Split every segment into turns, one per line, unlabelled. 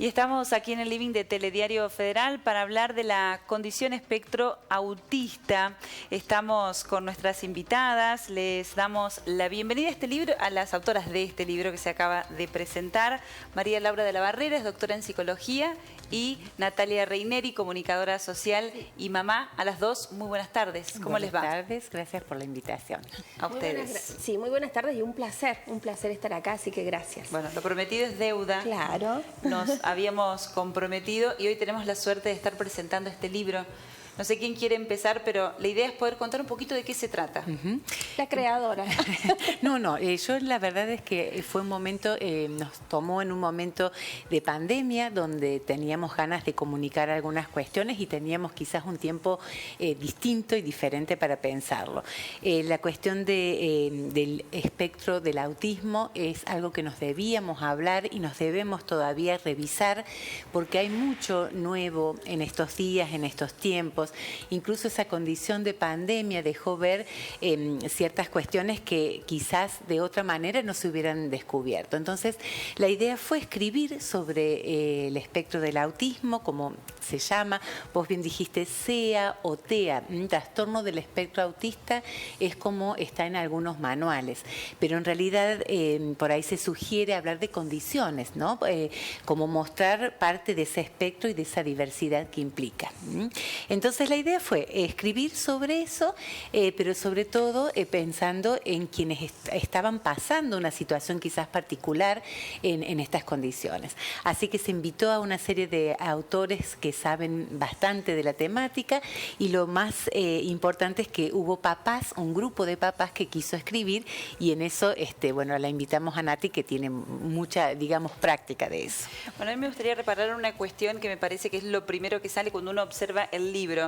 Y estamos aquí en el living de Telediario Federal para hablar de la condición espectro autista. Estamos con nuestras invitadas, les damos la bienvenida a este libro, a las autoras de este libro que se acaba de presentar. María Laura de la Barrera es doctora en psicología y Natalia Reineri, comunicadora social y mamá. A las dos, muy buenas tardes. ¿Cómo les va?
Buenas tardes, gracias por la invitación.
A ustedes.
Sí, muy buenas tardes y un placer estar acá, así que gracias.
Bueno, lo prometido es deuda.
Claro.
Nos habíamos comprometido y hoy tenemos la suerte de estar presentando este libro. No sé quién quiere empezar, pero la idea es poder contar un poquito de qué se trata.
La creadora.
Yo la verdad es que fue un momento, nos tomó en un momento de pandemia donde teníamos ganas de comunicar algunas cuestiones y teníamos quizás un tiempo distinto y diferente para pensarlo. La cuestión del espectro del autismo es algo que nos debíamos hablar y nos debemos todavía revisar porque hay mucho nuevo en estos días, en estos tiempos. Incluso esa condición de pandemia dejó ver ciertas cuestiones que quizás de otra manera no se hubieran descubierto. Entonces, la idea fue escribir sobre el espectro del autismo, como se llama. Vos bien dijiste SEA o TEA, trastorno del espectro autista, es como está en algunos manuales. Pero en realidad por ahí se sugiere hablar de condiciones, ¿no? Como mostrar parte de ese espectro y de esa diversidad que implica. Entonces la idea fue escribir sobre eso, pero sobre todo pensando en quienes estaban pasando una situación quizás particular en estas condiciones. Así que se invitó a una serie de autores que saben bastante de la temática y lo más importante es que hubo papás, un grupo de papás que quiso escribir y en eso, la invitamos a Nati que tiene mucha, digamos, práctica de eso.
Bueno, a mí me gustaría reparar una cuestión que me parece que es lo primero que sale cuando uno observa el libro.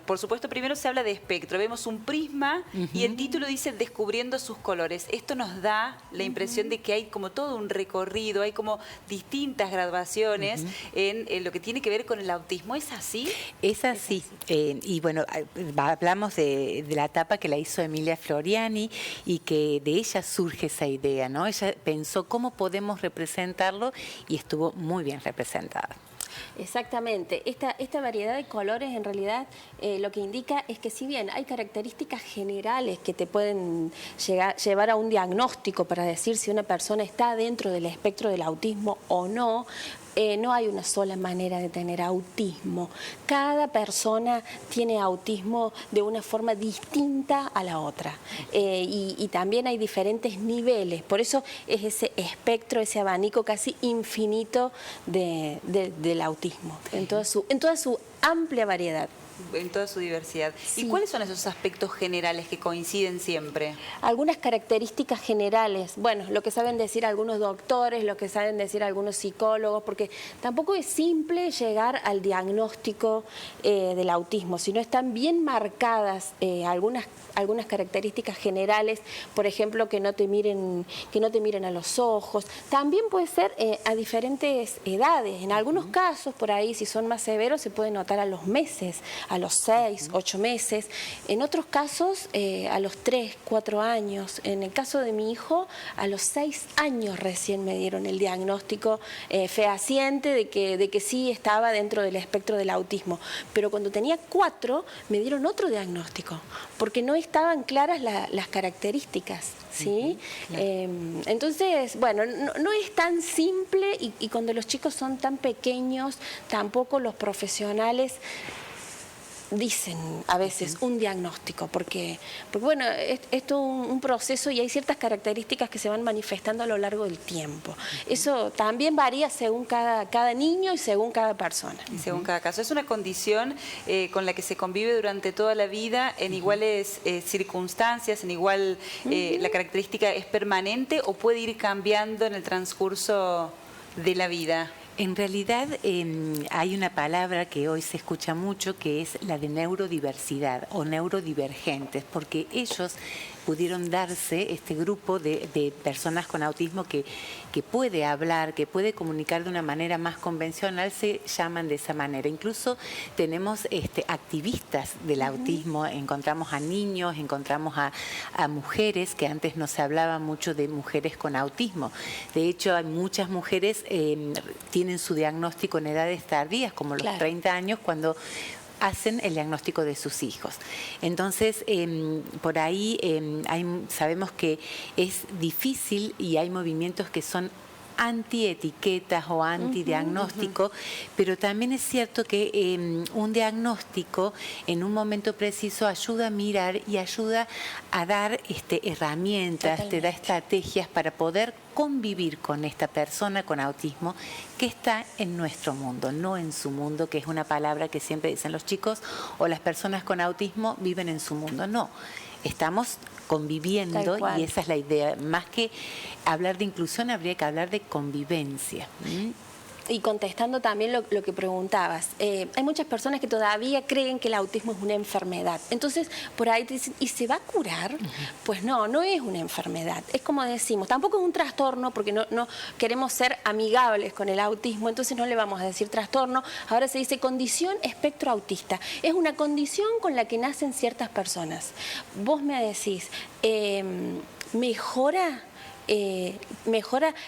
Por supuesto, primero se habla de espectro. Vemos un prisma y el título dice Descubriendo sus colores. Esto nos da la impresión de que hay como todo un recorrido, hay como distintas graduaciones en lo que tiene que ver con el autismo. ¿Es así?
Es así. Hablamos de la etapa que la hizo Emilia Floriani y que de ella surge esa idea, ¿no? Ella pensó cómo podemos representarlo y estuvo muy bien representada.
Exactamente. Esta variedad de colores en realidad lo que indica es que si bien hay características generales que te pueden llevar a un diagnóstico para decir si una persona está dentro del espectro del autismo o no, no hay una sola manera de tener autismo. Cada persona tiene autismo de una forma distinta a la otra. Y también hay diferentes niveles. Por eso es ese espectro, ese abanico casi infinito del autismo, en toda su amplia variedad.
En toda su diversidad.
Sí.
¿Y cuáles son esos aspectos generales que coinciden siempre?
Algunas características generales, bueno, lo que saben decir algunos doctores, lo que saben decir algunos psicólogos, porque tampoco es simple llegar al diagnóstico del autismo, sino están bien marcadas algunas características generales, por ejemplo, que no te miren a los ojos. También puede ser a diferentes edades. En algunos casos, por ahí, si son más severos, se puede notar a los meses, a los 6, 8 meses, en otros casos a los 3, 4 años. En el caso de mi hijo, a los 6 años recién me dieron el diagnóstico fehaciente de que sí estaba dentro del espectro del autismo. Pero cuando tenía 4 me dieron otro diagnóstico, porque no estaban claras las características. ¿Sí? Entonces, bueno, no es tan simple y cuando los chicos son tan pequeños, tampoco los profesionales dicen a veces un diagnóstico, porque bueno, es todo un proceso y hay ciertas características que se van manifestando a lo largo del tiempo. Eso también varía según cada niño y según cada persona.
Y según cada caso. Es una condición con la que se convive durante toda la vida en iguales circunstancias, en igual la característica es permanente o puede ir cambiando en el transcurso de la vida.
En realidad hay una palabra que hoy se escucha mucho que es la de neurodiversidad o neurodivergentes, porque ellos pudieron darse este grupo de personas con autismo que puede hablar, que puede comunicar de una manera más convencional, se llaman de esa manera. Incluso tenemos activistas del autismo, encontramos a niños, encontramos a mujeres, que antes no se hablaba mucho de mujeres con autismo. De hecho, hay muchas mujeres tienen su diagnóstico en edades tardías, como los 30 años, cuando hacen el diagnóstico de sus hijos. Entonces, por ahí sabemos que es difícil y hay movimientos que son anti-etiquetas o anti-diagnóstico, pero también es cierto que un diagnóstico en un momento preciso ayuda a mirar y ayuda a dar herramientas, te da estrategias para poder convivir con esta persona con autismo que está en nuestro mundo, no en su mundo, que es una palabra que siempre dicen los chicos o las personas con autismo viven en su mundo. No, estamos conviviendo y esa es la idea. Más que hablar de inclusión, habría que hablar de convivencia.
Y contestando también lo que preguntabas, hay muchas personas que todavía creen que el autismo es una enfermedad. Entonces, por ahí te dicen, ¿y se va a curar? Pues no, no es una enfermedad. Es como decimos, tampoco es un trastorno, porque no queremos ser amigables con el autismo, entonces no le vamos a decir trastorno. Ahora se dice condición espectro autista. Es una condición con la que nacen ciertas personas. Vos me decís, ¿mejora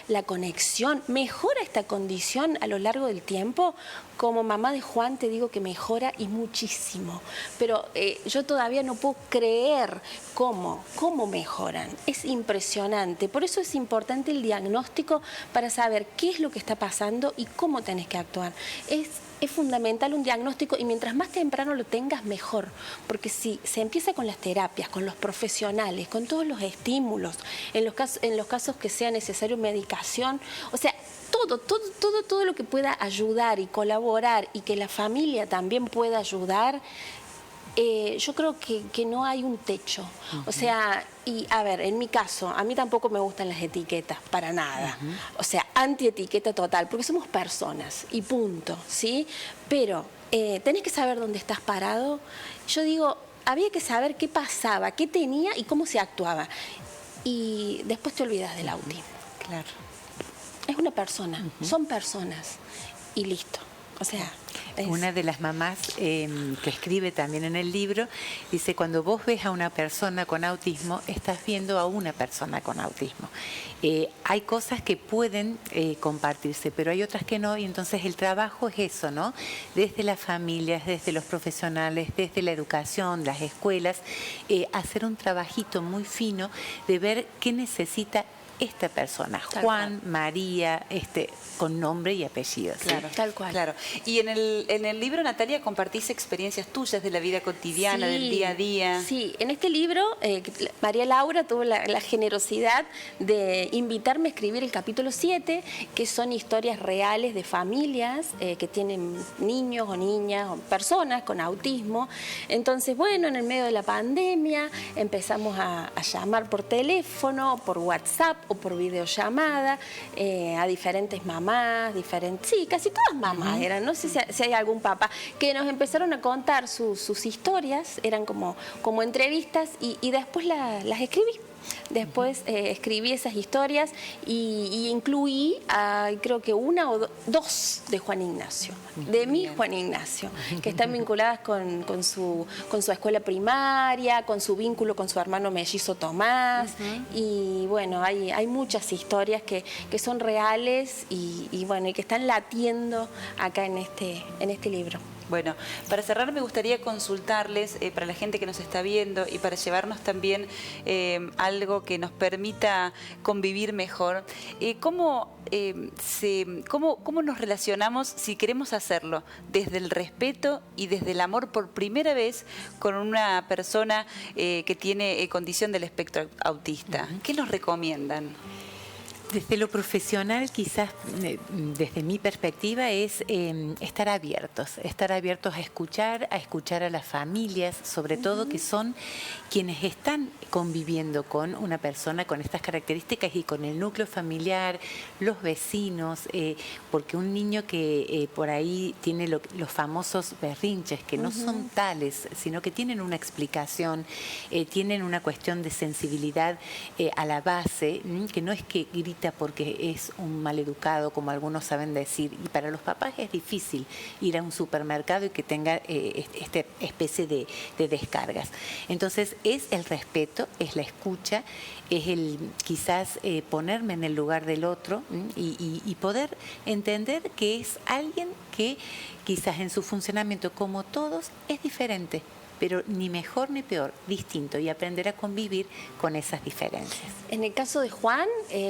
la conexión, mejora esta condición a lo largo del tiempo? Como mamá de Juan te digo que mejora y muchísimo, pero yo todavía no puedo creer cómo mejoran. Es impresionante, por eso es importante el diagnóstico para saber qué es lo que está pasando y cómo tenés que actuar. Es fundamental un diagnóstico y mientras más temprano lo tengas, mejor. Porque si se empieza con las terapias, con los profesionales, con todos los estímulos, en los casos que sea necesario medicación, o sea, todo lo que pueda ayudar y colaborar y que la familia también pueda ayudar, yo creo que no hay un techo. O sea, y a ver, en mi caso, a mí tampoco me gustan las etiquetas, para nada. O sea, anti-etiqueta total, porque somos personas y punto, ¿sí? Pero tenés que saber dónde estás parado. Yo digo, había que saber qué pasaba, qué tenía y cómo se actuaba. Y después te olvidas del autismo.
Claro.
Es una persona, son personas y listo. O sea,
una de las mamás que escribe también en el libro dice, cuando vos ves a una persona con autismo, estás viendo a una persona con autismo. Hay cosas que pueden compartirse, pero hay otras que no, y entonces el trabajo es eso, ¿no? Desde las familias, desde los profesionales, desde la educación, las escuelas, hacer un trabajito muy fino de ver qué necesita esta persona, Juan, María, con nombre y apellido. ¿Sí?
Claro, tal cual. Claro. Y en el libro, Natalia, compartís experiencias tuyas de la vida cotidiana, del día a día.
Sí, en este libro, María Laura tuvo la generosidad de invitarme a escribir el capítulo 7, que son historias reales de familias que tienen niños o niñas o personas con autismo. Entonces, bueno, en el medio de la pandemia empezamos a llamar por teléfono, por WhatsApp o por videollamada a diferentes mamás, sí, casi todas mamás eran, no sé si hay algún papá, que nos empezaron a contar sus historias, eran como entrevistas y después las escribí. Después escribí esas historias y incluí creo que una o dos de Juan Ignacio, de mi Juan Ignacio, que están vinculadas con su escuela primaria, con su vínculo con su hermano mellizo Tomás. Y bueno, hay muchas historias que son reales y bueno, y que están latiendo acá en este libro.
Bueno, para cerrar me gustaría consultarles, para la gente que nos está viendo y para llevarnos también algo que nos permita convivir mejor, ¿cómo nos relacionamos si queremos hacerlo desde el respeto y desde el amor por primera vez con una persona que tiene condición del espectro autista? ¿Qué nos recomiendan?
Desde lo profesional, quizás desde mi perspectiva, es estar abiertos a escuchar a las familias, sobre todo que son quienes están conviviendo con una persona con estas características y con el núcleo familiar, los vecinos, porque un niño que por ahí tiene los famosos berrinches, que no son tales, sino que tienen una explicación, tienen una cuestión de sensibilidad a la base, que no es que grita porque es un maleducado, como algunos saben decir, y para los papás es difícil ir a un supermercado y que tenga esta especie de descargas. Entonces es el respeto, es la escucha, es el quizás ponerme en el lugar del otro y poder entender que es alguien que quizás en su funcionamiento, como todos, es diferente, pero ni mejor ni peor, distinto, y aprender a convivir con esas diferencias.
En el caso de Juan,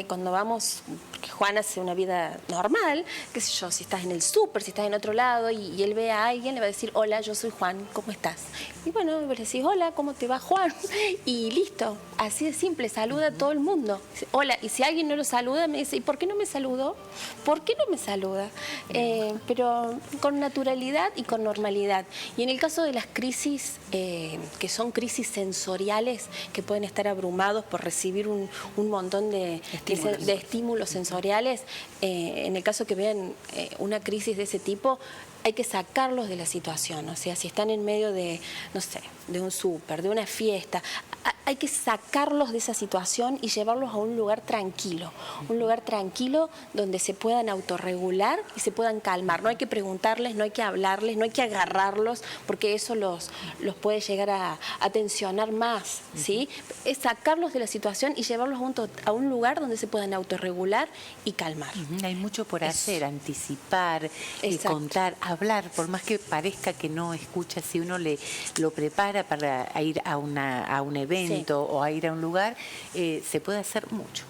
cuando vamos, que Juan hace una vida normal, qué sé yo, si estás en el súper, si estás en otro lado y él ve a alguien, le va a decir, hola, yo soy Juan, ¿cómo estás? Y bueno, le decís, hola, ¿cómo te va, Juan? Y listo, así de simple, saluda a todo el mundo. Dice, hola, y si alguien no lo saluda, me dice, ¿y por qué no me saludó? ¿Por qué no me saluda? Pero con naturalidad y con normalidad. Y en el caso de las crisis, que son crisis sensoriales, que pueden estar abrumados por recibir un montón de estímulos sensoriales, en el caso que vean una crisis de ese tipo, hay que sacarlos de la situación. O sea, si están en medio de, no sé, de un súper, de una fiesta, hay que sacarlos de esa situación y llevarlos a un lugar tranquilo donde se puedan autorregular y se puedan calmar. No hay que preguntarles, no hay que hablarles, no hay que agarrarlos, porque eso los puede llegar a tensionar más, ¿sí? Es sacarlos de la situación y llevarlos a un lugar donde se puedan autorregular y calmar.
Hay mucho por hacer, anticipar, contar, hablar, por más que parezca que no escucha, si uno lo prepara para ir a un evento o a ir a un lugar, se puede hacer mucho.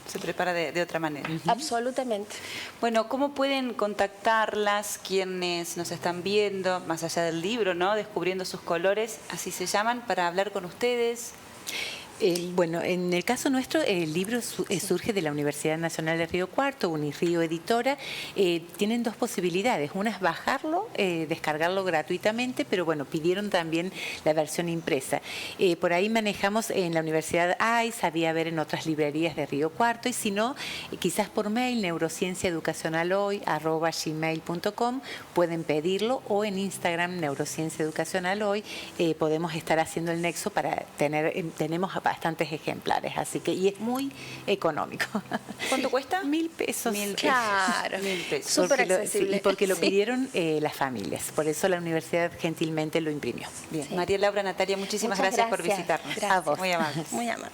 Se prepara de otra manera.
Absolutamente.
Bueno, ¿cómo pueden contactarlas quienes nos están viendo, más allá del libro, ¿no? Descubriendo sus colores, así se llaman, para hablar con ustedes?
Bueno, en el caso nuestro, el libro surge de la Universidad Nacional de Río Cuarto, Unirío Editora. Tienen dos posibilidades. Una es bajarlo, descargarlo gratuitamente, pero bueno, pidieron también la versión impresa. Por ahí manejamos en la Universidad hay, sabía ver en otras librerías de Río Cuarto, y si no, quizás por mail, neurocienciaeducacionalhoy@gmail.com, pueden pedirlo, o en Instagram, neurocienciaeducacionalhoy, podemos estar haciendo el nexo para tenemos bastantes ejemplares, así que, y es muy económico.
¿Cuánto cuesta?
1.000 pesos.
Claro,
1.000 pesos.
Súper accesible.
Y porque lo pidieron las familias, por eso la universidad gentilmente lo imprimió.
Bien. María Laura, Natalia, muchas gracias por visitarnos.
Gracias.
A vos.
Muy amables.
Muy amable.